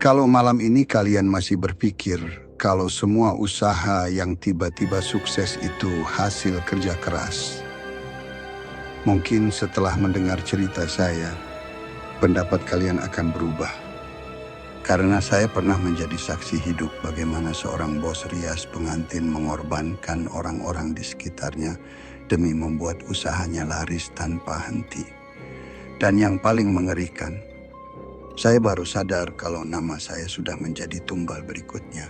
Kalau malam ini kalian masih berpikir kalau semua usaha yang tiba-tiba sukses itu hasil kerja keras, mungkin setelah mendengar cerita saya, pendapat kalian akan berubah. Karena saya pernah menjadi saksi hidup bagaimana seorang bos rias pengantin mengorbankan orang-orang di sekitarnya demi membuat usahanya laris tanpa henti. Dan yang paling mengerikan, saya baru sadar kalau nama saya sudah menjadi tumbal berikutnya.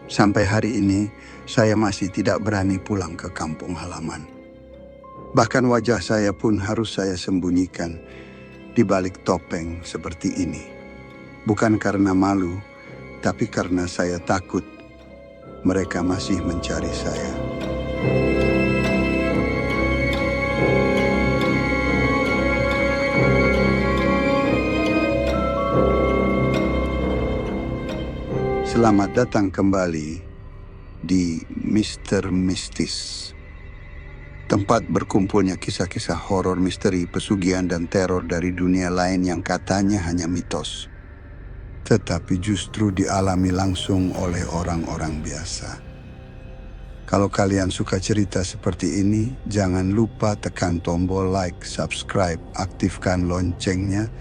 Sampai hari ini, saya masih tidak berani pulang ke kampung halaman. Bahkan wajah saya pun harus saya sembunyikan di balik topeng seperti ini. Bukan karena malu, tapi karena saya takut mereka masih mencari saya. Selamat datang kembali di Mr. Mistis. Tempat berkumpulnya kisah-kisah horor misteri, pesugihan, dan teror dari dunia lain yang katanya hanya mitos, tetapi justru dialami langsung oleh orang-orang biasa. Kalau kalian suka cerita seperti ini, jangan lupa tekan tombol like, subscribe, aktifkan loncengnya,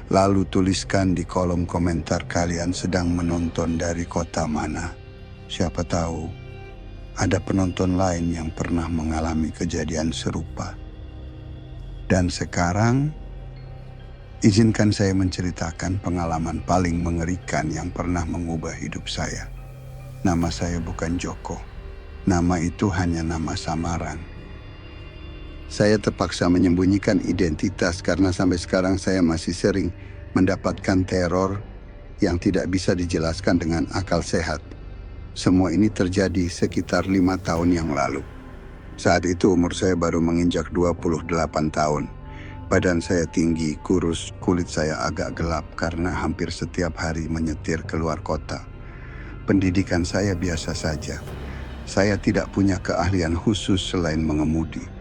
lalu tuliskan di kolom komentar kalian sedang menonton dari kota mana. Siapa tahu ada penonton lain yang pernah mengalami kejadian serupa. Dan sekarang, izinkan saya menceritakan pengalaman paling mengerikan yang pernah mengubah hidup saya. Nama saya bukan Joko. Nama itu hanya nama samaran. Saya terpaksa menyembunyikan identitas karena sampai sekarang saya masih sering mendapatkan teror yang tidak bisa dijelaskan dengan akal sehat. Semua ini terjadi sekitar 5 tahun yang lalu. Saat itu umur saya baru menginjak 28 tahun. Badan saya tinggi, kurus, kulit saya agak gelap karena hampir setiap hari menyetir keluar kota. Pendidikan saya biasa saja. Saya tidak punya keahlian khusus selain mengemudi.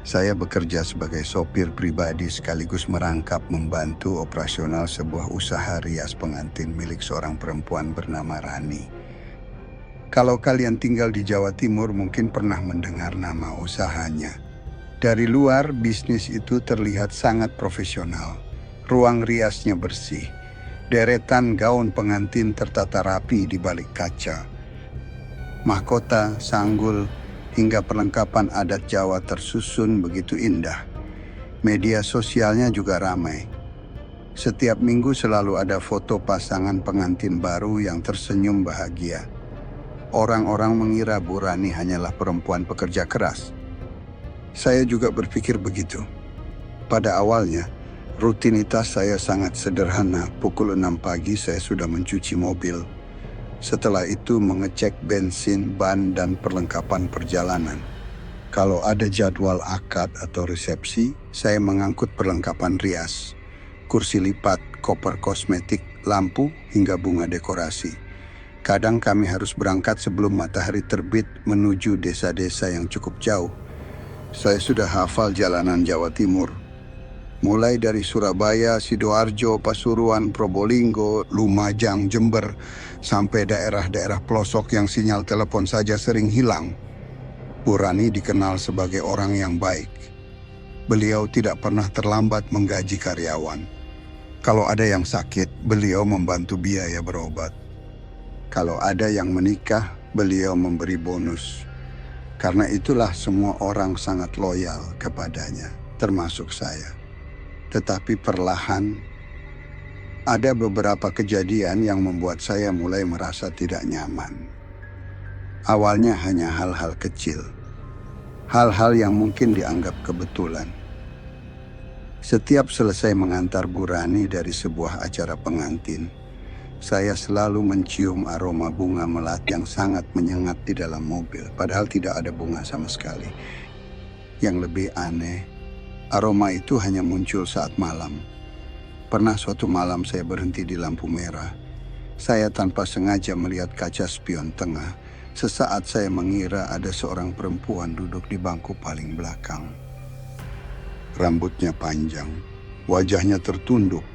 Saya bekerja sebagai sopir pribadi sekaligus merangkap membantu operasional sebuah usaha rias pengantin milik seorang perempuan bernama Rani. Kalau kalian tinggal di Jawa Timur mungkin pernah mendengar nama usahanya. Dari luar, bisnis itu terlihat sangat profesional. Ruang riasnya bersih. Deretan gaun pengantin tertata rapi di balik kaca. Mahkota, sanggul, hingga perlengkapan adat Jawa tersusun begitu indah. Media sosialnya juga ramai. Setiap minggu selalu ada foto pasangan pengantin baru yang tersenyum bahagia. Orang-orang mengira Bu Rani hanyalah perempuan pekerja keras. Saya juga berpikir begitu. Pada awalnya, rutinitas saya sangat sederhana. Pukul 6 pagi saya sudah mencuci mobil. Setelah itu mengecek bensin, ban, dan perlengkapan perjalanan. Kalau ada jadwal akad atau resepsi, saya mengangkut perlengkapan rias, kursi lipat, koper kosmetik, lampu, hingga bunga dekorasi. Kadang kami harus berangkat sebelum matahari terbit menuju desa-desa yang cukup jauh. Saya sudah hafal jalanan Jawa Timur. Mulai dari Surabaya, Sidoarjo, Pasuruan, Probolinggo, Lumajang, Jember, sampai daerah-daerah pelosok yang sinyal telepon saja sering hilang. Bu Rani dikenal sebagai orang yang baik. Beliau tidak pernah terlambat menggaji karyawan. Kalau ada yang sakit, beliau membantu biaya berobat. Kalau ada yang menikah, beliau memberi bonus. Karena itulah semua orang sangat loyal kepadanya, termasuk saya. Tetapi perlahan, ada beberapa kejadian yang membuat saya mulai merasa tidak nyaman. Awalnya hanya hal-hal kecil, hal-hal yang mungkin dianggap kebetulan. Setiap selesai mengantar Bu Rani dari sebuah acara pengantin, saya selalu mencium aroma bunga melati yang sangat menyengat di dalam mobil, padahal tidak ada bunga sama sekali. Yang lebih aneh, aroma itu hanya muncul saat malam. Pernah suatu malam saya berhenti di lampu merah. Saya tanpa sengaja melihat kaca spion tengah. Sesaat saya mengira ada seorang perempuan duduk di bangku paling belakang. Rambutnya panjang, wajahnya tertunduk,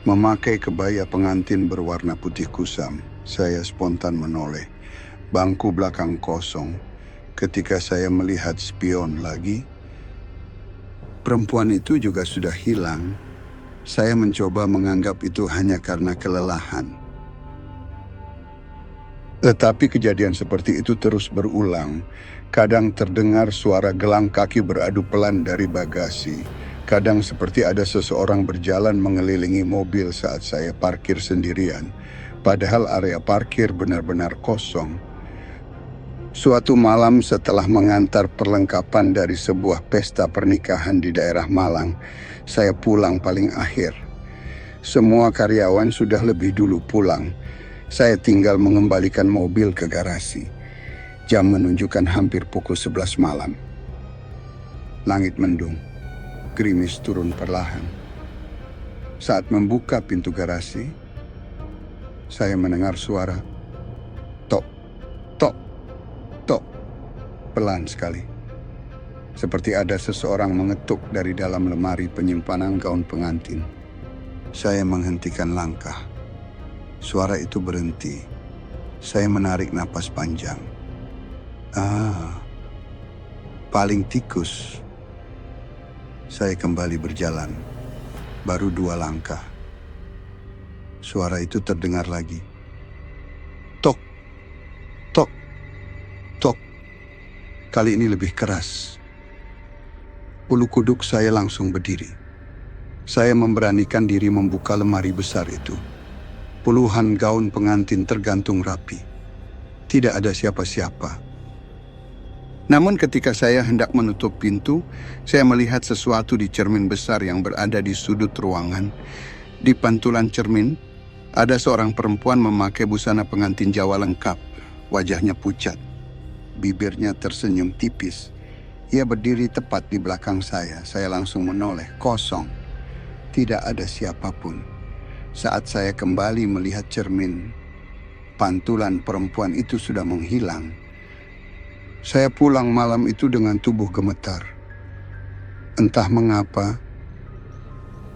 Memakai kebaya pengantin berwarna putih kusam, saya spontan menoleh. Bangku belakang kosong. Ketika saya melihat spion lagi, perempuan itu juga sudah hilang. Saya mencoba menganggap itu hanya karena kelelahan. Tetapi kejadian seperti itu terus berulang. Kadang terdengar suara gelang kaki beradu pelan dari bagasi. Kadang seperti ada seseorang berjalan mengelilingi mobil saat saya parkir sendirian. Padahal area parkir benar-benar kosong. Suatu malam setelah mengantar perlengkapan dari sebuah pesta pernikahan di daerah Malang, saya pulang paling akhir. Semua karyawan sudah lebih dulu pulang. Saya tinggal mengembalikan mobil ke garasi. Jam menunjukkan hampir pukul 11 malam. Langit mendung. Gerimis turun perlahan. Saat membuka pintu garasi, saya mendengar suara tok, tok, tok, pelan sekali. Seperti ada seseorang mengetuk dari dalam lemari penyimpanan gaun pengantin. Saya menghentikan langkah. Suara itu berhenti. Saya menarik napas panjang. Paling tikus. Saya kembali berjalan. Baru 2 langkah. Suara itu terdengar lagi. Tok, tok, tok. Kali ini lebih keras. Bulu kuduk saya langsung berdiri. Saya memberanikan diri membuka lemari besar itu. Puluhan gaun pengantin tergantung rapi. Tidak ada siapa-siapa. Namun ketika saya hendak menutup pintu, saya melihat sesuatu di cermin besar yang berada di sudut ruangan. Di pantulan cermin, ada seorang perempuan memakai busana pengantin Jawa lengkap. Wajahnya pucat, bibirnya tersenyum tipis. Ia berdiri tepat di belakang saya. Saya langsung menoleh, kosong. Tidak ada siapapun. Saat saya kembali melihat cermin, pantulan perempuan itu sudah menghilang. Saya pulang malam itu dengan tubuh gemetar. Entah mengapa,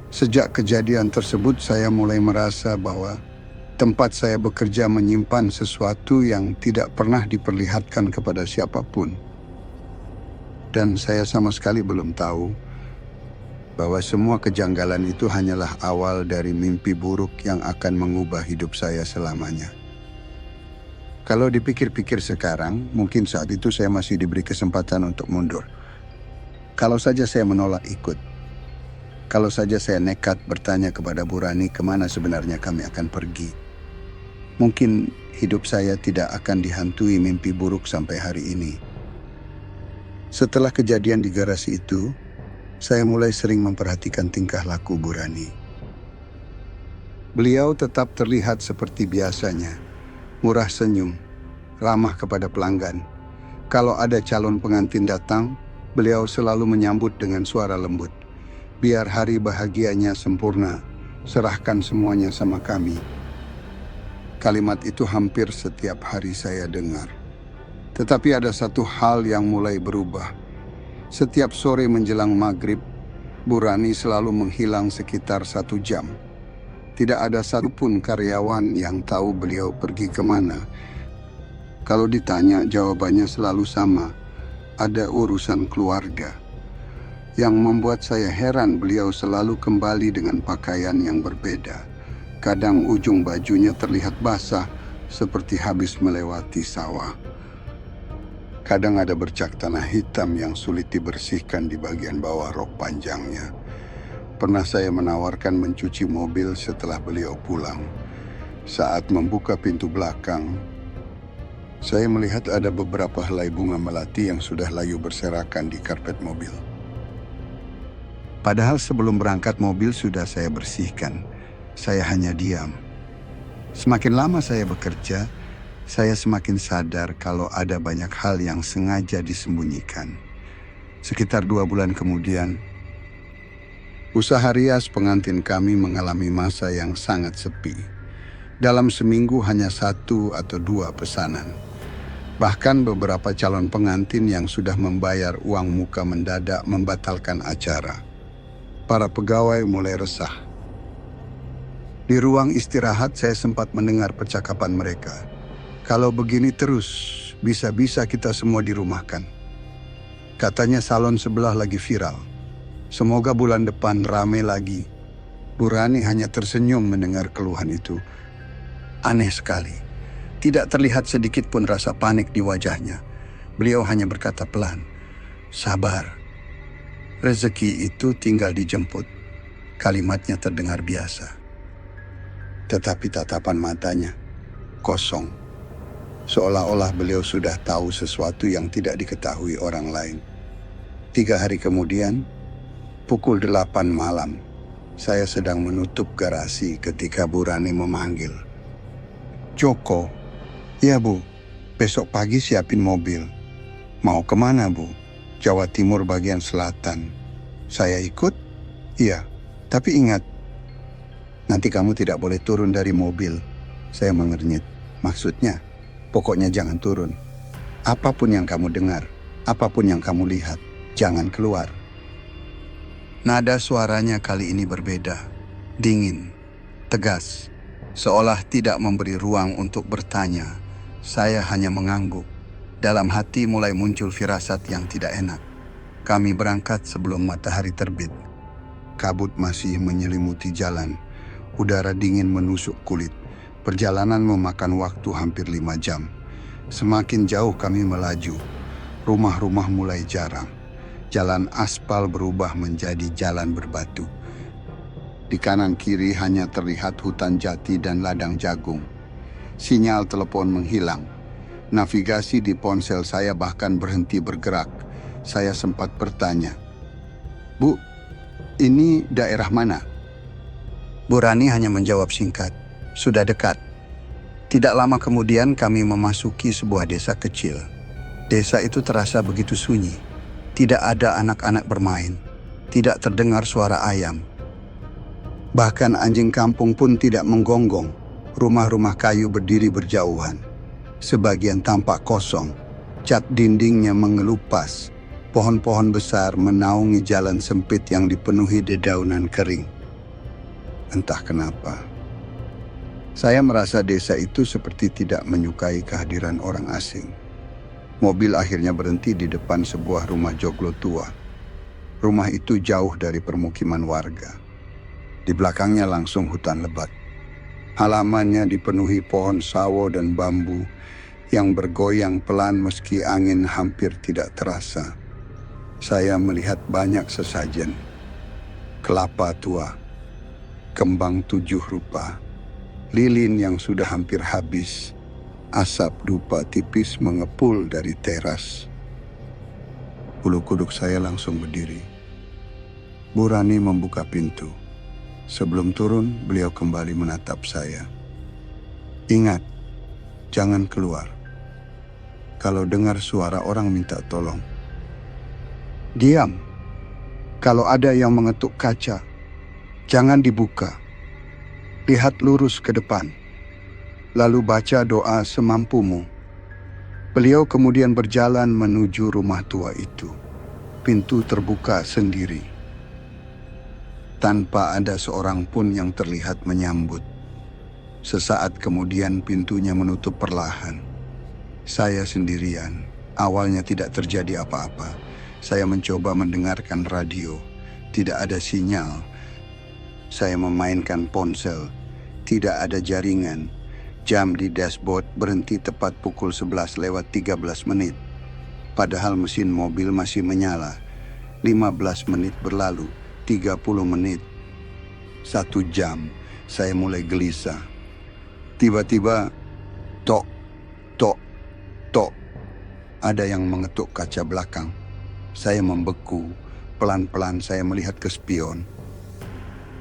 sejak kejadian tersebut saya mulai merasa bahwa tempat saya bekerja menyimpan sesuatu yang tidak pernah diperlihatkan kepada siapapun. Dan saya sama sekali belum tahu bahwa semua kejanggalan itu hanyalah awal dari mimpi buruk yang akan mengubah hidup saya selamanya. Kalau dipikir-pikir sekarang, mungkin saat itu saya masih diberi kesempatan untuk mundur. Kalau saja saya menolak ikut. Kalau saja saya nekat bertanya kepada Bu Rani kemana sebenarnya kami akan pergi. Mungkin hidup saya tidak akan dihantui mimpi buruk sampai hari ini. Setelah kejadian di garasi itu, saya mulai sering memperhatikan tingkah laku Bu Rani. Beliau tetap terlihat seperti biasanya. Murah senyum, ramah kepada pelanggan. Kalau ada calon pengantin datang, beliau selalu menyambut dengan suara lembut. Biar hari bahagianya sempurna, serahkan semuanya sama kami. Kalimat itu hampir setiap hari saya dengar. Tetapi ada satu hal yang mulai berubah. Setiap sore menjelang maghrib, Bu Rani selalu menghilang sekitar 1 jam. Tidak ada satupun karyawan yang tahu beliau pergi kemana. Kalau ditanya, jawabannya selalu sama. Ada urusan keluarga. Yang membuat saya heran, beliau selalu kembali dengan pakaian yang berbeda. Kadang ujung bajunya terlihat basah, seperti habis melewati sawah. Kadang ada bercak tanah hitam yang sulit dibersihkan di bagian bawah rok panjangnya. Pernah saya menawarkan mencuci mobil setelah beliau pulang. Saat membuka pintu belakang, saya melihat ada beberapa helai bunga melati yang sudah layu berserakan di karpet mobil. Padahal sebelum berangkat mobil sudah saya bersihkan. Saya hanya diam. Semakin lama saya bekerja, saya semakin sadar kalau ada banyak hal yang sengaja disembunyikan. Sekitar 2 bulan kemudian, usaha rias pengantin kami mengalami masa yang sangat sepi. Dalam seminggu hanya 1 atau 2 pesanan. Bahkan beberapa calon pengantin yang sudah membayar uang muka mendadak membatalkan acara. Para pegawai mulai resah. Di ruang istirahat saya sempat mendengar percakapan mereka. Kalau begini terus, bisa-bisa kita semua dirumahkan. Katanya salon sebelah lagi viral. Semoga bulan depan rame lagi. Bu Rani hanya tersenyum mendengar keluhan itu. Aneh sekali. Tidak terlihat sedikit pun rasa panik di wajahnya. Beliau hanya berkata pelan, "Sabar. Rezeki itu tinggal dijemput." Kalimatnya terdengar biasa. Tetapi tatapan matanya kosong. Seolah-olah beliau sudah tahu sesuatu yang tidak diketahui orang lain. 3 hari kemudian, pukul 8 malam, saya sedang menutup garasi ketika Bu Rani memanggil. "Joko." "Ya Bu, besok pagi siapin mobil." "Mau kemana Bu?" "Jawa Timur bagian selatan." "Saya ikut?" "Iya, tapi ingat, nanti kamu tidak boleh turun dari mobil." Saya mengernyit. "Maksudnya?" "Pokoknya jangan turun. Apapun yang kamu dengar, apapun yang kamu lihat, jangan keluar." Nada suaranya kali ini berbeda. Dingin, tegas, seolah tidak memberi ruang untuk bertanya. Saya hanya mengangguk. Dalam hati mulai muncul firasat yang tidak enak. Kami berangkat sebelum matahari terbit. Kabut masih menyelimuti jalan. Udara dingin menusuk kulit. Perjalanan memakan waktu hampir 5 jam. Semakin jauh kami melaju, rumah-rumah mulai jarang. Jalan aspal berubah menjadi jalan berbatu. Di kanan kiri hanya terlihat hutan jati dan ladang jagung. Sinyal telepon menghilang. Navigasi di ponsel saya bahkan berhenti bergerak. Saya sempat bertanya, "Bu, ini daerah mana?" Bu Rani hanya menjawab singkat, "Sudah dekat." Tidak lama kemudian kami memasuki sebuah desa kecil. Desa itu terasa begitu sunyi. Tidak ada anak-anak bermain. Tidak terdengar suara ayam. Bahkan anjing kampung pun tidak menggonggong. Rumah-rumah kayu berdiri berjauhan. Sebagian tampak kosong. Cat dindingnya mengelupas. Pohon-pohon besar menaungi jalan sempit yang dipenuhi dedaunan kering. Entah kenapa, saya merasa desa itu seperti tidak menyukai kehadiran orang asing. Mobil akhirnya berhenti di depan sebuah rumah joglo tua. Rumah itu jauh dari permukiman warga. Di belakangnya langsung hutan lebat. Halamannya dipenuhi pohon sawo dan bambu yang bergoyang pelan meski angin hampir tidak terasa. Saya melihat banyak sesajen. Kelapa tua, kembang 7 rupa, lilin yang sudah hampir habis, asap dupa tipis mengepul dari teras. Bulu kuduk saya langsung berdiri. Bu Rani membuka pintu. Sebelum turun, beliau kembali menatap saya. "Ingat, jangan keluar. Kalau dengar suara orang minta tolong, diam. Kalau ada yang mengetuk kaca, jangan dibuka. Lihat lurus ke depan, lalu baca doa semampumu." Beliau kemudian berjalan menuju rumah tua itu. Pintu terbuka sendiri, tanpa ada seorang pun yang terlihat menyambut. Sesaat kemudian pintunya menutup perlahan. Saya sendirian. Awalnya tidak terjadi apa-apa. Saya mencoba mendengarkan radio. Tidak ada sinyal. Saya memainkan ponsel. Tidak ada jaringan. Jam di dashboard berhenti tepat pukul 11:13. Padahal mesin mobil masih menyala. 15 menit berlalu, 30 menit. 1 jam, saya mulai gelisah. Tiba-tiba, tok, tok, tok. Ada yang mengetuk kaca belakang. Saya membeku. Pelan-pelan saya melihat ke spion.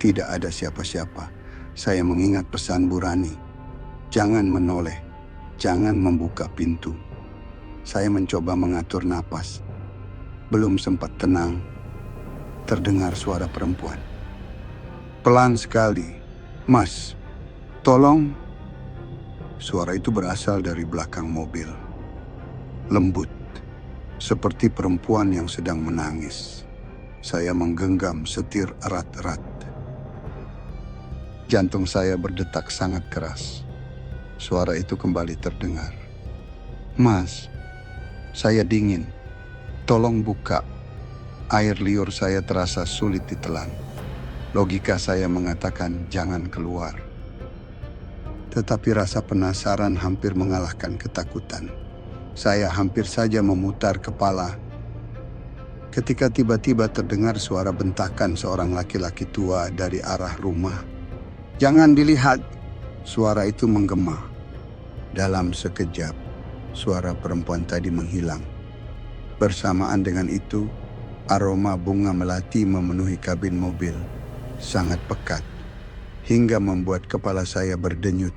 Tidak ada siapa-siapa. Saya mengingat pesan Bu Rani. Jangan menoleh, jangan membuka pintu. Saya mencoba mengatur napas. Belum sempat tenang, terdengar suara perempuan. Pelan sekali, "Mas, tolong." Suara itu berasal dari belakang mobil. Lembut, seperti perempuan yang sedang menangis. Saya menggenggam setir erat-erat. Jantung saya berdetak sangat keras. Suara itu kembali terdengar. "Mas, saya dingin. Tolong buka." Air liur saya terasa sulit ditelan. Logika saya mengatakan jangan keluar. Tetapi rasa penasaran hampir mengalahkan ketakutan. Saya hampir saja memutar kepala ketika tiba-tiba terdengar suara bentakan seorang laki-laki tua dari arah rumah. "Jangan dilihat!" Suara itu menggema. Dalam sekejap, suara perempuan tadi menghilang. Bersamaan dengan itu, aroma bunga melati memenuhi kabin mobil, sangat pekat, hingga membuat kepala saya berdenyut.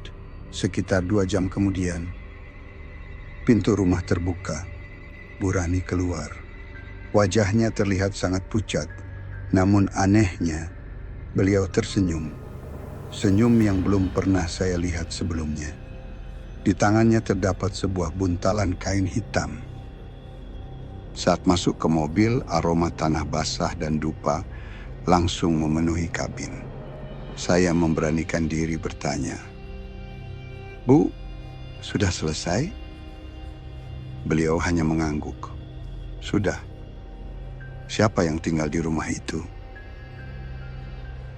Sekitar 2 jam kemudian, pintu rumah terbuka. Burani keluar. Wajahnya terlihat sangat pucat, namun anehnya, beliau tersenyum. Senyum yang belum pernah saya lihat sebelumnya. Di tangannya terdapat sebuah buntalan kain hitam. Saat masuk ke mobil, aroma tanah basah dan dupa langsung memenuhi kabin. Saya memberanikan diri bertanya, "Bu, sudah selesai?" Beliau hanya mengangguk. "Sudah." "Siapa yang tinggal di rumah itu?"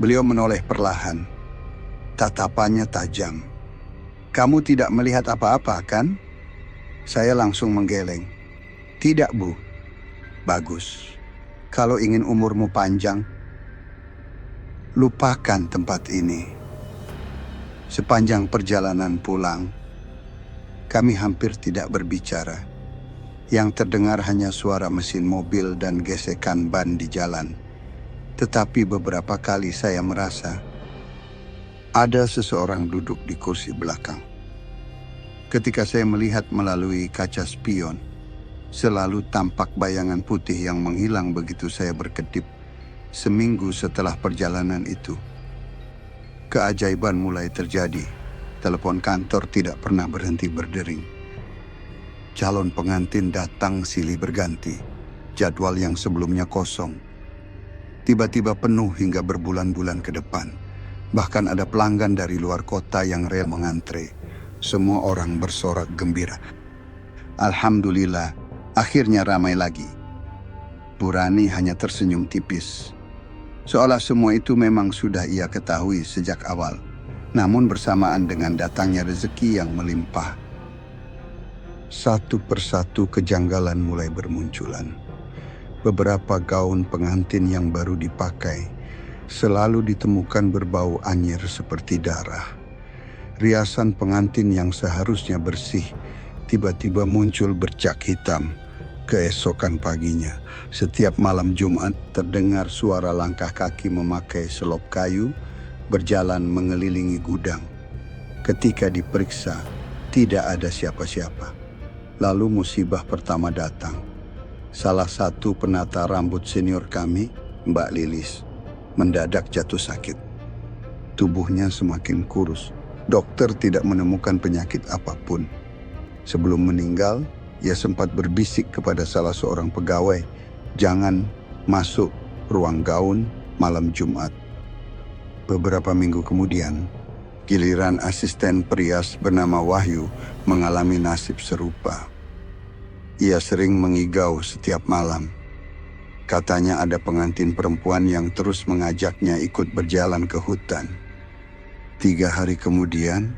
Beliau menoleh perlahan. Tatapannya tajam. "Kamu tidak melihat apa-apa, kan?" Saya langsung menggeleng. "Tidak, Bu." "Bagus. Kalau ingin umurmu panjang, lupakan tempat ini." Sepanjang perjalanan pulang, kami hampir tidak berbicara. Yang terdengar hanya suara mesin mobil dan gesekan ban di jalan. Tetapi beberapa kali saya merasa ada seseorang duduk di kursi belakang. Ketika saya melihat melalui kaca spion, selalu tampak bayangan putih yang menghilang begitu saya berkedip. Seminggu setelah perjalanan itu, keajaiban mulai terjadi. Telepon kantor tidak pernah berhenti berdering. Calon pengantin datang silih berganti. Jadwal yang sebelumnya kosong tiba-tiba penuh hingga berbulan-bulan ke depan. Bahkan ada pelanggan dari luar kota yang rela mengantre. Semua orang bersorak gembira. Alhamdulillah, akhirnya ramai lagi. Burani hanya tersenyum tipis, seolah semua itu memang sudah ia ketahui sejak awal. Namun bersamaan dengan datangnya rezeki yang melimpah, satu persatu kejanggalan mulai bermunculan. Beberapa gaun pengantin yang baru dipakai selalu ditemukan berbau anyir seperti darah. Riasan pengantin yang seharusnya bersih tiba-tiba muncul bercak hitam. Keesokan paginya, setiap malam Jumat terdengar suara langkah kaki memakai selop kayu berjalan mengelilingi gudang. Ketika diperiksa, tidak ada siapa-siapa. Lalu musibah pertama datang. Salah satu penata rambut senior kami, Mbak Lilis, mendadak jatuh sakit. Tubuhnya semakin kurus. Dokter tidak menemukan penyakit apapun. Sebelum meninggal, ia sempat berbisik kepada salah seorang pegawai, "Jangan masuk ruang gaun malam Jumat." Beberapa minggu kemudian, giliran asisten perias bernama Wahyu mengalami nasib serupa. Ia sering mengigau setiap malam. Katanya ada pengantin perempuan yang terus mengajaknya ikut berjalan ke hutan. 3 hari kemudian,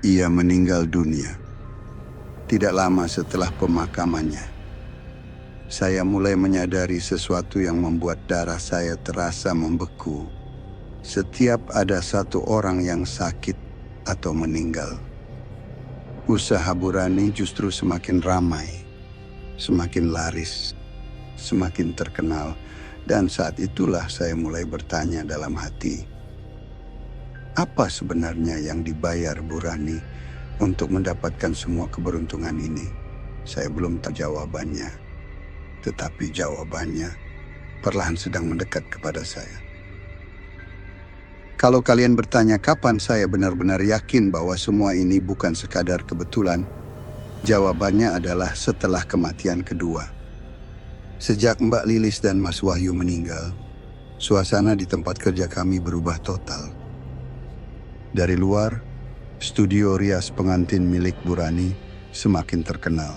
ia meninggal dunia. Tidak lama setelah pemakamannya, saya mulai menyadari sesuatu yang membuat darah saya terasa membeku. Setiap ada satu orang yang sakit atau meninggal, usaha Burani justru semakin ramai, semakin laris, semakin terkenal. Dan saat itulah saya mulai bertanya dalam hati, apa sebenarnya yang dibayar Burani untuk mendapatkan semua keberuntungan ini? Saya belum tahu jawabannya, tetapi jawabannya perlahan sedang mendekat kepada saya. Kalau kalian bertanya kapan saya benar-benar yakin bahwa semua ini bukan sekadar kebetulan, jawabannya adalah setelah kematian kedua. Sejak Mbak Lilis dan Mas Wahyu meninggal, suasana di tempat kerja kami berubah total. Dari luar, studio rias pengantin milik Burani semakin terkenal.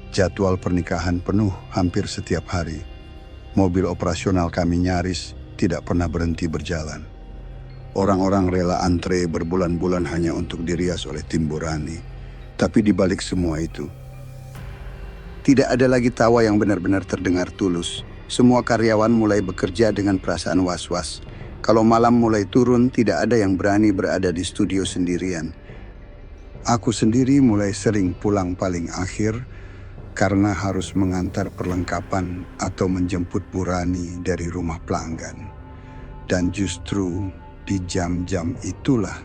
Jadwal pernikahan penuh hampir setiap hari. Mobil operasional kami nyaris tidak pernah berhenti berjalan. Orang-orang rela antre berbulan-bulan hanya untuk dirias oleh tim Burani. Tapi di balik semua itu, tidak ada lagi tawa yang benar-benar terdengar tulus. Semua karyawan mulai bekerja dengan perasaan was-was. Kalau malam mulai turun, tidak ada yang berani berada di studio sendirian. Aku sendiri mulai sering pulang paling akhir karena harus mengantar perlengkapan atau menjemput Burani dari rumah pelanggan. Dan justru di jam-jam itulah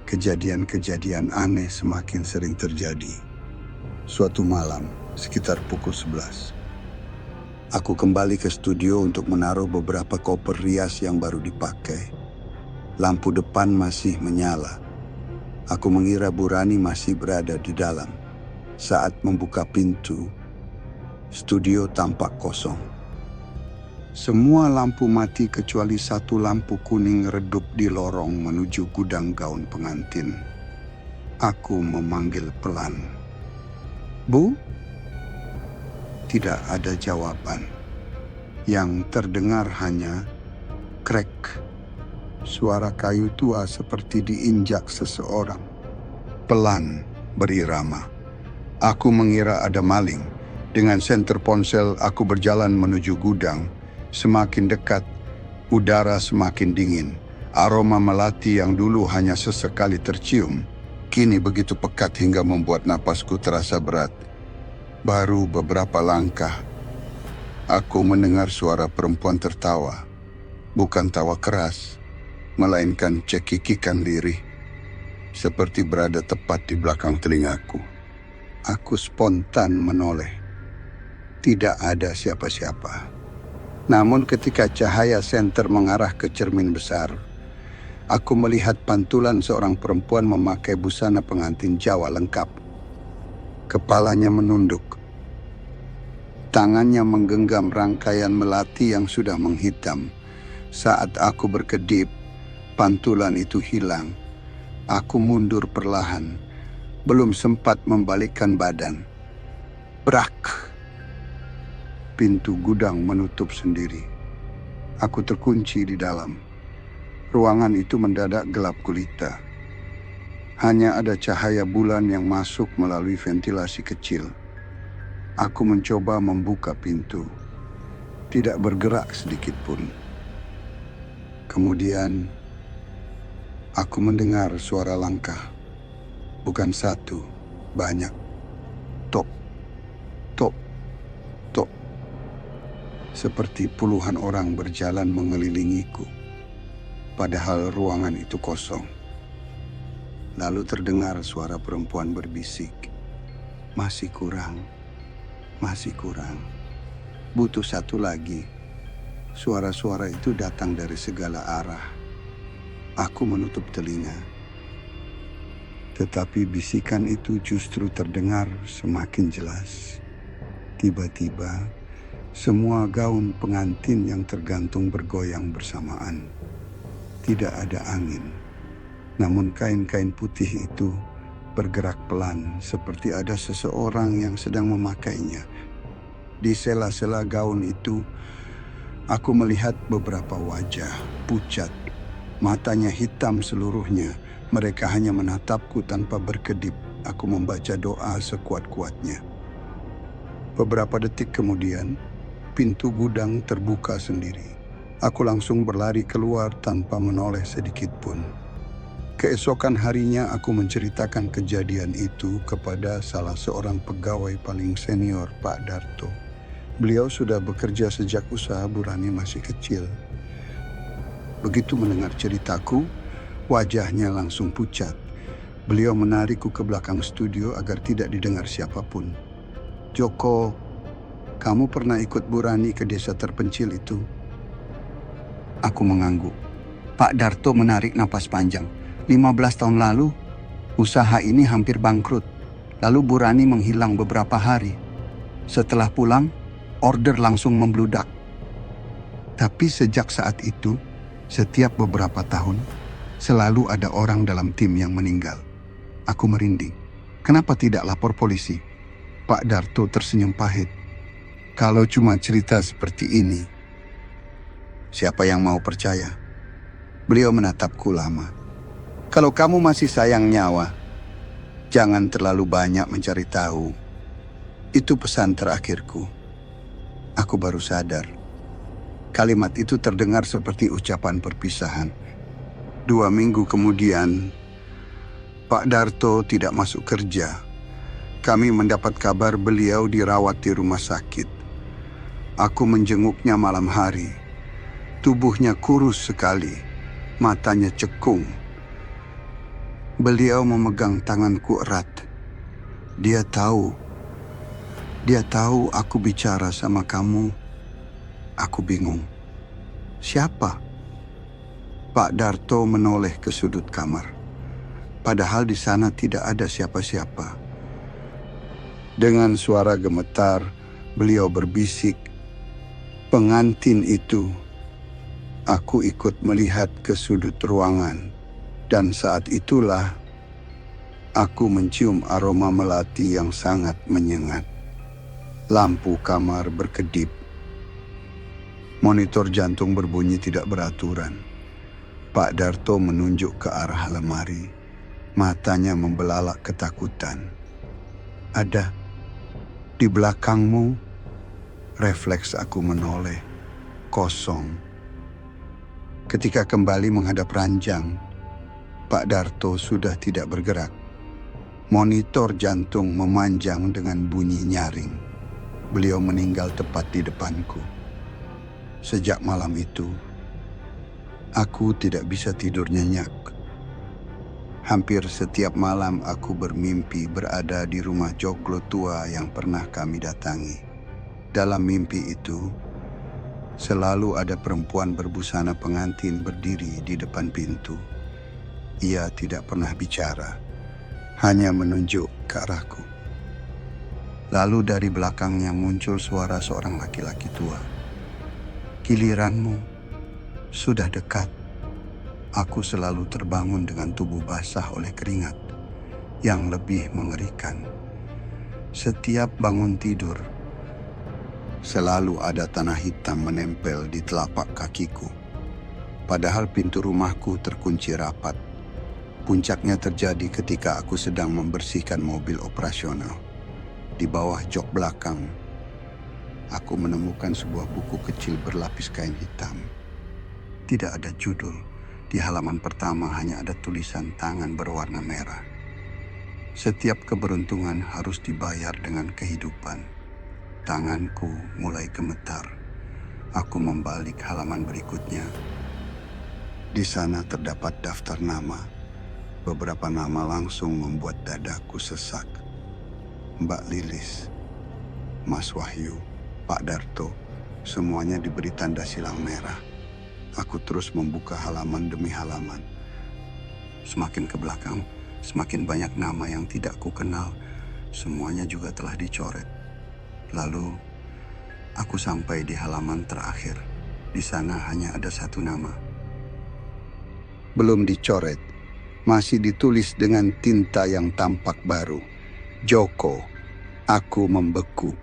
kejadian-kejadian aneh semakin sering terjadi. Suatu malam, sekitar pukul 11, aku kembali ke studio untuk menaruh beberapa koper rias yang baru dipakai. Lampu depan masih menyala. Aku mengira Burani masih berada di dalam. Saat membuka pintu, studio tampak kosong. Semua lampu mati kecuali satu lampu kuning redup di lorong menuju gudang gaun pengantin. Aku memanggil pelan. "Bu?" Tidak ada jawaban. Yang terdengar hanya krek. Suara kayu tua seperti diinjak seseorang. Pelan, berirama. Aku mengira ada maling. Dengan senter ponsel, aku berjalan menuju gudang. Semakin dekat, udara semakin dingin. Aroma melati yang dulu hanya sesekali tercium, kini begitu pekat hingga membuat napasku terasa berat. Baru beberapa langkah, aku mendengar suara perempuan tertawa. Bukan tawa keras, melainkan cekikikan lirih, seperti berada tepat di belakang telingaku. Aku spontan menoleh. Tidak ada siapa-siapa. Namun ketika cahaya senter mengarah ke cermin besar, aku melihat pantulan seorang perempuan memakai busana pengantin Jawa lengkap. Kepalanya menunduk. Tangannya menggenggam rangkaian melati yang sudah menghitam. Saat aku berkedip, pantulan itu hilang. Aku mundur perlahan. Belum sempat membalikkan badan. Brak! Pintu gudang menutup sendiri. Aku terkunci di dalam. Ruangan itu mendadak gelap gulita. Hanya ada cahaya bulan yang masuk melalui ventilasi kecil. Aku mencoba membuka pintu. Tidak bergerak sedikit pun. Kemudian, aku mendengar suara langkah. Bukan satu, banyak. Tok, tok, tok. Seperti puluhan orang berjalan mengelilingiku. Padahal ruangan itu kosong. Lalu terdengar suara perempuan berbisik. Masih kurang, masih kurang. Butuh satu lagi. Suara-suara itu datang dari segala arah. Aku menutup telinga. Tetapi bisikan itu justru terdengar semakin jelas. Tiba-tiba, semua gaun pengantin yang tergantung bergoyang bersamaan. Tidak ada angin, namun kain-kain putih itu bergerak pelan seperti ada seseorang yang sedang memakainya. Di sela-sela gaun itu, aku melihat beberapa wajah pucat, matanya hitam seluruhnya. Mereka hanya menatapku tanpa berkedip. Aku membaca doa sekuat-kuatnya. Beberapa detik kemudian, pintu gudang terbuka sendiri. Aku langsung berlari keluar tanpa menoleh sedikit pun. Keesokan harinya aku menceritakan kejadian itu kepada salah seorang pegawai paling senior, Pak Darto. Beliau sudah bekerja sejak usaha Burani masih kecil. Begitu mendengar ceritaku, wajahnya langsung pucat. Beliau menarikku ke belakang studio agar tidak didengar siapapun. "Joko, kamu pernah ikut Burani ke desa terpencil itu?" Aku mengangguk. Pak Darto menarik napas panjang. 15 tahun lalu, usaha ini hampir bangkrut. Lalu Burani menghilang beberapa hari. Setelah pulang, order langsung membludak. Tapi sejak saat itu, setiap beberapa tahun, Selalu ada orang dalam tim yang meninggal. Aku merinding. Kenapa tidak lapor polisi? Pak Darto tersenyum pahit. Kalau cuma cerita seperti ini, siapa yang mau percaya? Beliau menatapku lama. Kalau kamu masih sayang nyawa, jangan terlalu banyak mencari tahu. Itu pesan terakhirku. Aku baru sadar. Kalimat itu terdengar seperti ucapan perpisahan. 2 minggu kemudian, Pak Darto tidak masuk kerja. Kami mendapat kabar beliau dirawat di rumah sakit. Aku menjenguknya malam hari. Tubuhnya kurus sekali, matanya cekung. Beliau memegang tanganku erat. Dia tahu aku bicara sama kamu. Aku bingung. Siapa? Pak Darto menoleh ke sudut kamar. Padahal di sana tidak ada siapa-siapa. Dengan suara gemetar, beliau berbisik, "Pengantin itu." Aku ikut melihat ke sudut ruangan, dan saat itulah aku mencium aroma melati yang sangat menyengat. Lampu kamar berkedip. Monitor jantung berbunyi tidak beraturan. Pak Darto menunjuk ke arah lemari. Matanya membelalak ketakutan. "Ada di belakangmu." Refleks aku menoleh. Kosong. Ketika kembali menghadap ranjang, Pak Darto sudah tidak bergerak. Monitor jantung memanjang dengan bunyi nyaring. Beliau meninggal tepat di depanku. Sejak malam itu, aku tidak bisa tidur nyenyak. Hampir setiap malam aku bermimpi berada di rumah joglo tua yang pernah kami datangi. Dalam mimpi itu, selalu ada perempuan berbusana pengantin berdiri di depan pintu. Ia tidak pernah bicara, hanya menunjuk ke arahku. Lalu dari belakangnya muncul suara seorang laki-laki tua. "Giliranmu sudah dekat." Aku selalu terbangun dengan tubuh basah oleh keringat. Yang lebih mengerikan, setiap bangun tidur, selalu ada tanah hitam menempel di telapak kakiku. Padahal pintu rumahku terkunci rapat. Puncaknya terjadi ketika aku sedang membersihkan mobil operasional. Di bawah jok belakang, aku menemukan sebuah buku kecil berlapis kain hitam. Tidak ada judul. Di halaman pertama hanya ada tulisan tangan berwarna merah. Setiap keberuntungan harus dibayar dengan kehidupan. Tanganku mulai gemetar. Aku membalik halaman berikutnya. Di sana terdapat daftar nama. Beberapa nama langsung membuat dadaku sesak. Mbak Lilis, Mas Wahyu, Pak Darto, semuanya diberi tanda silang merah. Aku terus membuka halaman demi halaman. Semakin ke belakang, semakin banyak nama yang tidak kukenal. Semuanya juga telah dicoret. Lalu, aku sampai di halaman terakhir. Di sana hanya ada satu nama. Belum dicoret, masih ditulis dengan tinta yang tampak baru. Joko. Aku membeku.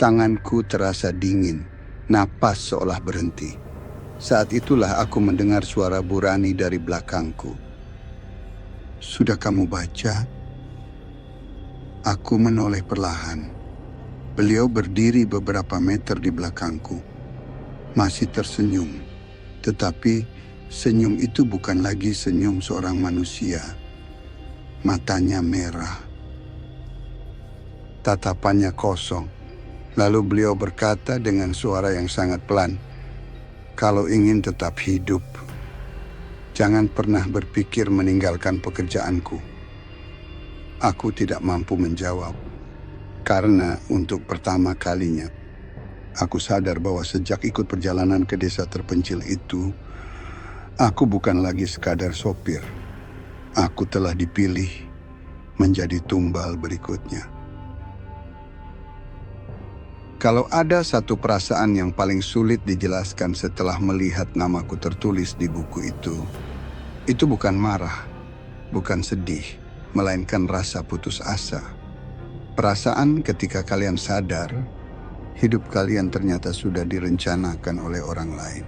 Tanganku terasa dingin. Napas seolah berhenti. Saat itulah aku mendengar suara Bu Rani dari belakangku. "Sudah kamu baca?" Aku menoleh perlahan. Beliau berdiri beberapa meter di belakangku. Masih tersenyum. Tetapi senyum itu bukan lagi senyum seorang manusia. Matanya merah. Tatapannya kosong. Lalu beliau berkata dengan suara yang sangat pelan, "Kalau ingin tetap hidup, jangan pernah berpikir meninggalkan pekerjaanku." Aku tidak mampu menjawab, karena untuk pertama kalinya, aku sadar bahwa sejak ikut perjalanan ke desa terpencil itu, aku bukan lagi sekadar sopir. Aku telah dipilih menjadi tumbal berikutnya. Kalau ada satu perasaan yang paling sulit dijelaskan setelah melihat namaku tertulis di buku itu, Itu bukan marah, bukan sedih, melainkan rasa putus asa. Perasaan ketika kalian sadar, hidup kalian ternyata sudah direncanakan oleh orang lain.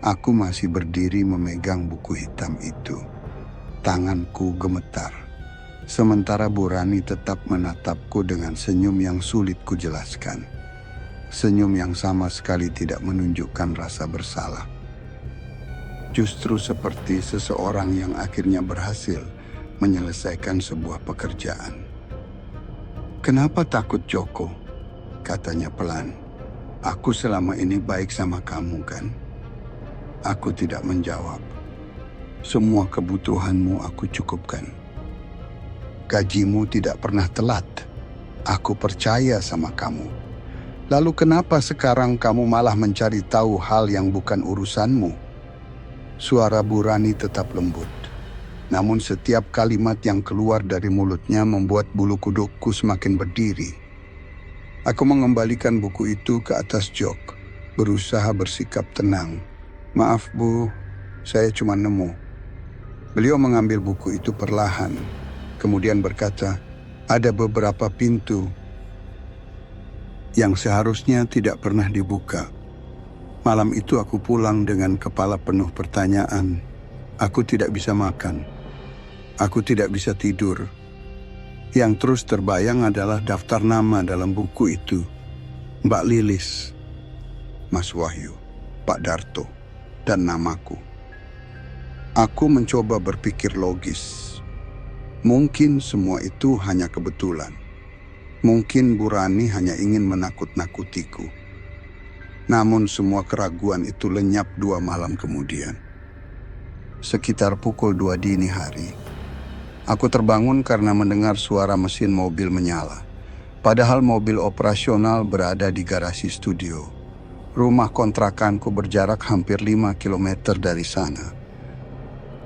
Aku masih berdiri memegang buku hitam itu. Tanganku gemetar. Sementara Bu Rani tetap menatapku dengan senyum yang sulit kujelaskan. Senyum yang sama sekali tidak menunjukkan rasa bersalah. Justru seperti seseorang yang akhirnya berhasil menyelesaikan sebuah pekerjaan. "Kenapa takut, Joko?" katanya pelan. "Aku selama ini baik sama kamu kan?" Aku tidak menjawab. "Semua kebutuhanmu aku cukupkan. Gajimu tidak pernah telat. Aku percaya sama kamu. Lalu kenapa sekarang kamu malah mencari tahu hal yang bukan urusanmu?" Suara Bu Rani tetap lembut. Namun setiap kalimat yang keluar dari mulutnya membuat bulu kudukku semakin berdiri. Aku mengembalikan buku itu ke atas jok, berusaha bersikap tenang. "Maaf Bu, saya cuma nemu." Beliau mengambil buku itu perlahan, kemudian berkata, "Ada beberapa pintu yang seharusnya tidak pernah dibuka. Malam itu aku pulang dengan kepala penuh pertanyaan. Aku tidak bisa makan. Aku tidak bisa tidur. Yang terus terbayang adalah daftar nama dalam buku itu. Mbak Lilis, Mas Wahyu, Pak Darto, dan namaku. Aku mencoba berpikir logis. Mungkin semua itu hanya kebetulan. Mungkin Bu Rani hanya ingin menakut-nakutiku. Namun semua keraguan itu lenyap 2 malam kemudian. Sekitar pukul 2 dini hari, aku terbangun karena mendengar suara mesin mobil menyala. Padahal mobil operasional berada di garasi studio. Rumah kontrakanku berjarak hampir 5 kilometer dari sana.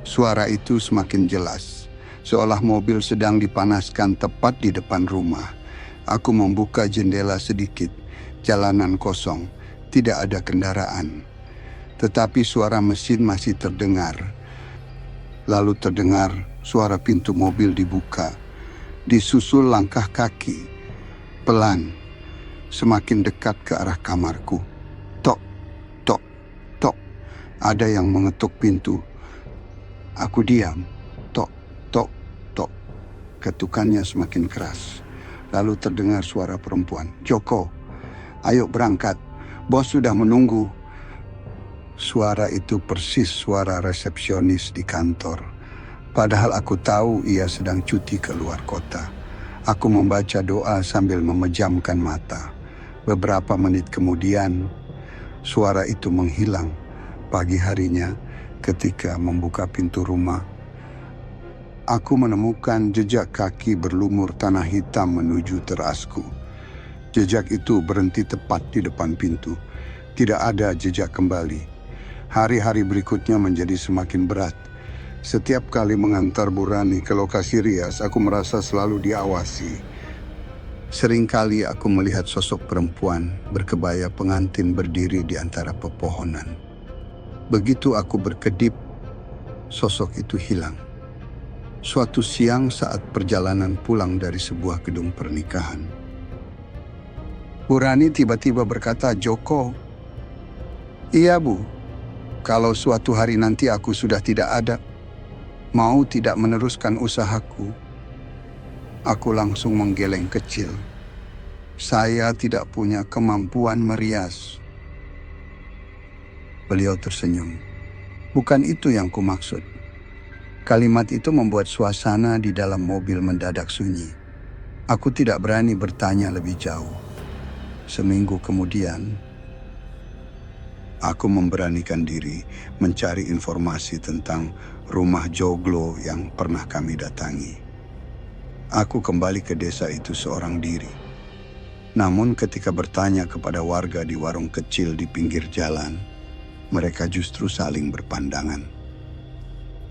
Suara itu semakin jelas, seolah mobil sedang dipanaskan tepat di depan rumah. Aku membuka jendela sedikit, jalanan kosong, tidak ada kendaraan. Tetapi suara mesin masih terdengar. Lalu terdengar suara pintu mobil dibuka, disusul langkah kaki, pelan, semakin dekat ke arah kamarku. Tok, tok, tok. Ada yang mengetuk pintu. Aku diam. Tok, tok, tok. Ketukannya semakin keras. Lalu terdengar suara perempuan. "Joko, ayo berangkat. Bos sudah menunggu." Suara itu persis suara resepsionis di kantor. Padahal aku tahu ia sedang cuti ke luar kota. Aku membaca doa sambil memejamkan mata. Beberapa menit kemudian, suara itu menghilang. Pagi harinya, ketika membuka pintu rumah, aku menemukan jejak kaki berlumur tanah hitam menuju terasku. Jejak itu berhenti tepat di depan pintu. Tidak ada jejak kembali. Hari-hari berikutnya menjadi semakin berat. Setiap kali mengantar Bu Rani ke lokasi rias, aku merasa selalu diawasi. Seringkali aku melihat sosok perempuan berkebaya pengantin berdiri di antara pepohonan. Begitu aku berkedip, sosok itu hilang. Suatu siang saat perjalanan pulang dari sebuah gedung pernikahan, Bu Rani tiba-tiba berkata, "Joko." "Iya Bu, kalau suatu hari nanti aku sudah tidak ada, mau tidak meneruskan usahaku." Aku langsung menggeleng kecil. "Saya tidak punya kemampuan merias." Beliau tersenyum. "Bukan itu yang kumaksud." Kalimat itu membuat suasana di dalam mobil mendadak sunyi. Aku tidak berani bertanya lebih jauh. Seminggu kemudian, aku memberanikan diri mencari informasi tentang rumah joglo yang pernah kami datangi. Aku kembali ke desa itu seorang diri. Namun ketika bertanya kepada warga di warung kecil di pinggir jalan, mereka justru saling berpandangan.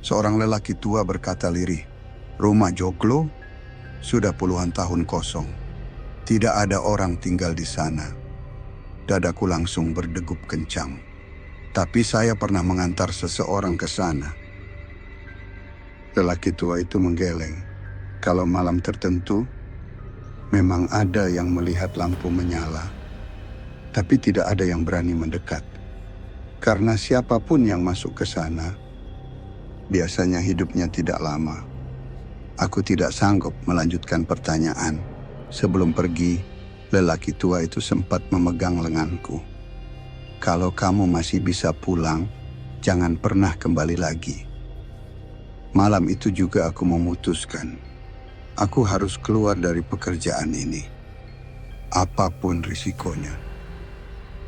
Seorang lelaki tua berkata lirih, "Rumah joglo sudah puluhan tahun kosong. Tidak ada orang tinggal di sana." Dadaku langsung berdegup kencang. Tapi saya pernah mengantar seseorang ke sana. Lelaki tua itu menggeleng. Kalau malam tertentu, memang ada yang melihat lampu menyala, tapi tidak ada yang berani mendekat. Karena siapapun yang masuk ke sana, biasanya hidupnya tidak lama. Aku tidak sanggup melanjutkan pertanyaan. Sebelum pergi, lelaki tua itu sempat memegang lenganku. Kalau kamu masih bisa pulang, jangan pernah kembali lagi. Malam itu juga aku memutuskan, aku harus keluar dari pekerjaan ini, apapun risikonya.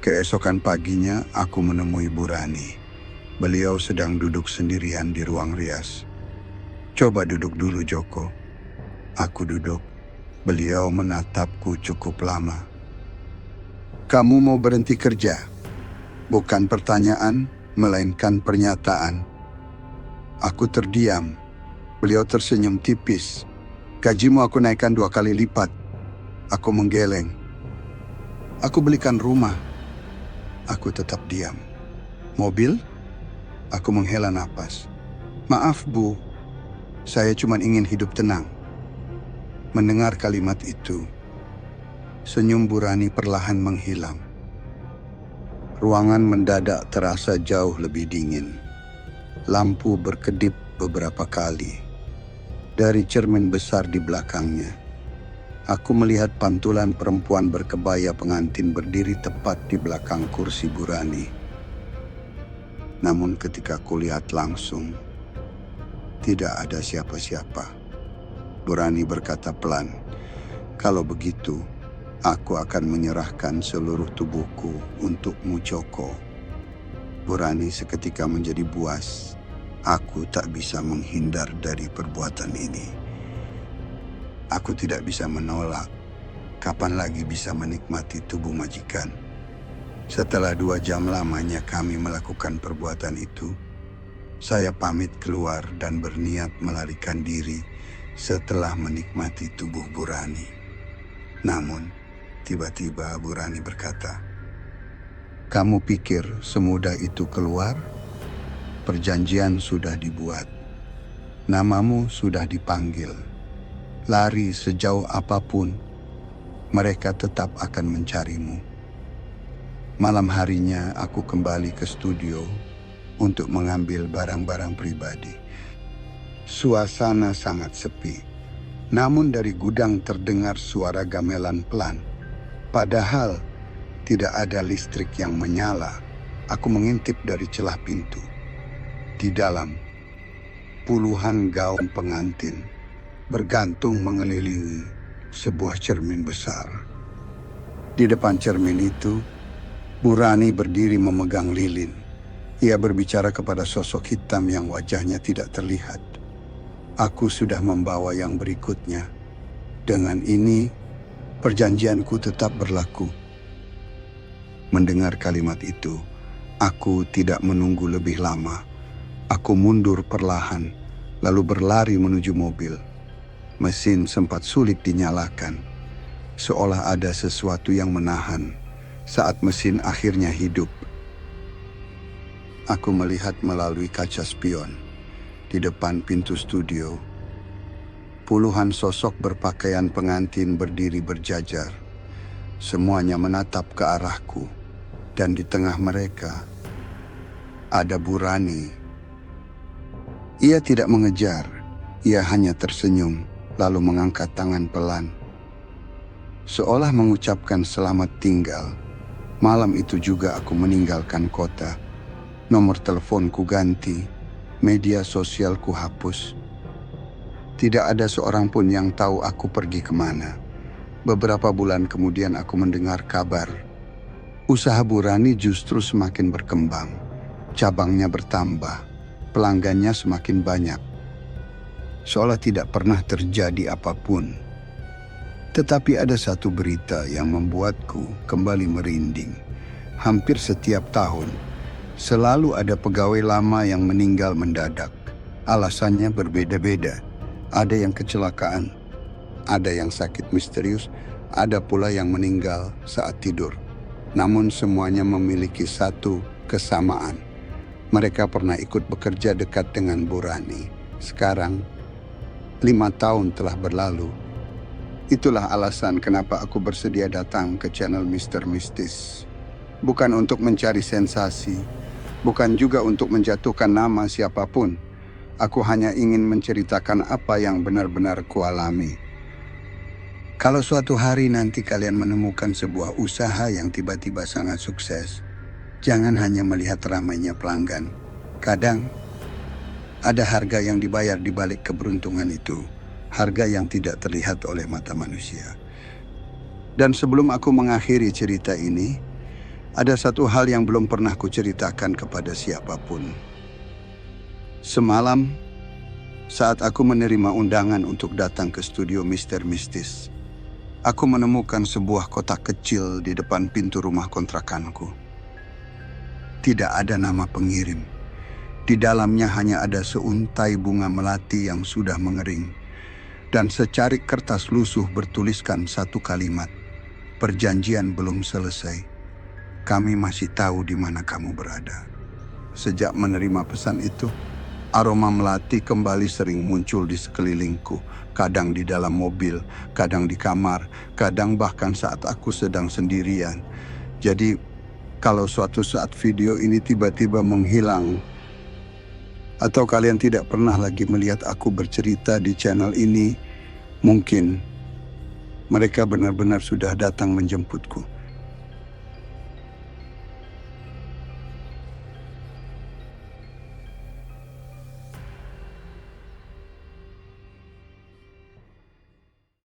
Keesokan paginya, aku menemui Bu Rani. Beliau sedang duduk sendirian di ruang rias. Coba duduk dulu, Joko. Aku duduk. Beliau menatapku cukup lama. Kamu mau berhenti kerja? Bukan pertanyaan, melainkan pernyataan. Aku terdiam. Beliau tersenyum tipis. Gajimu aku naikkan 2 kali lipat. Aku menggeleng. Aku belikan rumah. Aku tetap diam. Mobil? Aku menghela napas. Maaf, Bu. Saya cuma ingin hidup tenang. Mendengar kalimat itu, senyum Bu Rani perlahan menghilang. Ruangan mendadak terasa jauh lebih dingin. Lampu berkedip beberapa kali. Dari cermin besar di belakangnya, aku melihat pantulan perempuan berkebaya pengantin berdiri tepat di belakang kursi Bu Rani. Namun ketika kulihat langsung, tidak ada siapa-siapa. Bu Rani berkata pelan, "Kalau begitu, aku akan menyerahkan seluruh tubuhku untukmu, Joko." Bu Rani seketika menjadi buas. Aku tak bisa menghindar dari perbuatan ini. Aku tidak bisa menolak. Kapan lagi bisa menikmati tubuh majikan? Setelah 2 jam lamanya kami melakukan perbuatan itu, saya pamit keluar dan berniat melarikan diri setelah menikmati tubuh Bu Rani. Namun, tiba-tiba Bu Rani berkata, "Kamu pikir semudah itu keluar? Perjanjian sudah dibuat. Namamu sudah dipanggil. Lari sejauh apapun, mereka tetap akan mencarimu." Malam harinya aku kembali ke studio untuk mengambil barang-barang pribadi. Suasana sangat sepi. Namun dari gudang terdengar suara gamelan pelan. Padahal tidak ada listrik yang menyala. Aku mengintip dari celah pintu. Di dalam, puluhan gaun pengantin bergantung mengelilingi sebuah cermin besar. Di depan cermin itu, Bu Rani berdiri memegang lilin. Ia berbicara kepada sosok hitam yang wajahnya tidak terlihat. Aku sudah membawa yang berikutnya. Dengan ini, perjanjianku tetap berlaku. Mendengar kalimat itu, aku tidak menunggu lebih lama. Aku mundur perlahan, lalu berlari menuju mobil. Mesin sempat sulit dinyalakan, seolah ada sesuatu yang menahan. Saat mesin akhirnya hidup, aku melihat melalui kaca spion. Di depan pintu studio, puluhan sosok berpakaian pengantin berdiri berjajar. Semuanya menatap ke arahku, dan di tengah mereka ada Bu Rani. Ia tidak mengejar, ia hanya tersenyum, lalu mengangkat tangan pelan. Seolah mengucapkan selamat tinggal. Malam itu juga aku meninggalkan kota. Nomor teleponku ganti, media sosialku hapus. Tidak ada seorang pun yang tahu aku pergi kemana. Beberapa bulan kemudian aku mendengar kabar. Usaha Bu Rani justru semakin berkembang. Cabangnya bertambah, pelanggannya semakin banyak. Seolah tidak pernah terjadi apapun. Tetapi ada satu berita yang membuatku kembali merinding. Hampir setiap tahun, selalu ada pegawai lama yang meninggal mendadak. Alasannya berbeda-beda. Ada yang kecelakaan, ada yang sakit misterius, ada pula yang meninggal saat tidur. Namun semuanya memiliki satu kesamaan. Mereka pernah ikut bekerja dekat dengan Bu Rani. Sekarang, 5 tahun telah berlalu. Itulah alasan kenapa aku bersedia datang ke channel Mr. Mistis. Bukan untuk mencari sensasi, bukan juga untuk menjatuhkan nama siapapun. Aku hanya ingin menceritakan apa yang benar-benar kualami. Kalau suatu hari nanti kalian menemukan sebuah usaha yang tiba-tiba sangat sukses, jangan hanya melihat ramainya pelanggan. Kadang, ada harga yang dibayar di balik keberuntungan itu. Harga yang tidak terlihat oleh mata manusia. Dan sebelum aku mengakhiri cerita ini, ada satu hal yang belum pernah kuceritakan kepada siapapun. Semalam, saat aku menerima undangan untuk datang ke studio Mr. Mistis, aku menemukan sebuah kotak kecil di depan pintu rumah kontrakanku. Tidak ada nama pengirim. Di dalamnya hanya ada seuntai bunga melati yang sudah mengering. Dan secarik kertas lusuh bertuliskan satu kalimat, "Perjanjian belum selesai. Kami masih tahu di mana kamu berada." Sejak menerima pesan itu, aroma melati kembali sering muncul di sekelilingku. Kadang di dalam mobil, kadang di kamar, kadang bahkan saat aku sedang sendirian. Jadi, kalau suatu saat video ini tiba-tiba menghilang, atau kalian tidak pernah lagi melihat aku bercerita di channel ini, mungkin mereka benar-benar sudah datang menjemputku.